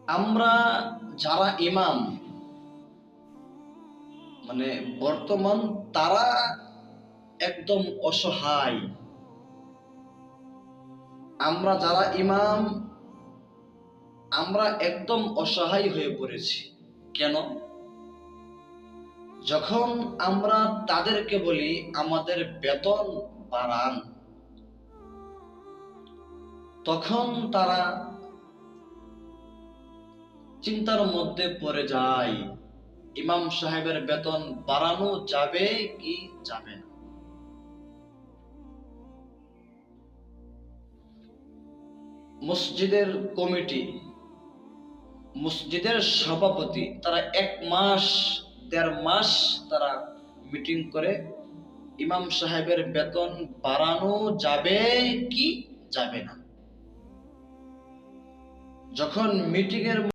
আমরা যারা ইমাম, মানে বর্তমান তারা একদম অসহায়। আমরা যারা ইমাম, আমরা একদম অসহায় হয়ে পড়েছি। কেন? যখন আমরা তাদেরকে বলি আমাদের বেতন বাড়ান, তখন তারা চিন্তার মধ্যে পড়ে যায়, ইমাম সাহেবের বেতন বাড়ানো যাবে কি যাবে না। মসজিদের কমিটি, মসজিদের সভাপতি, তারা 1 মাস 1.5 মাস তারা মিটিং করে ইমাম সাহেবের বেতন বাড়ানো যাবে কি যাবে না। যখন মিটিং এর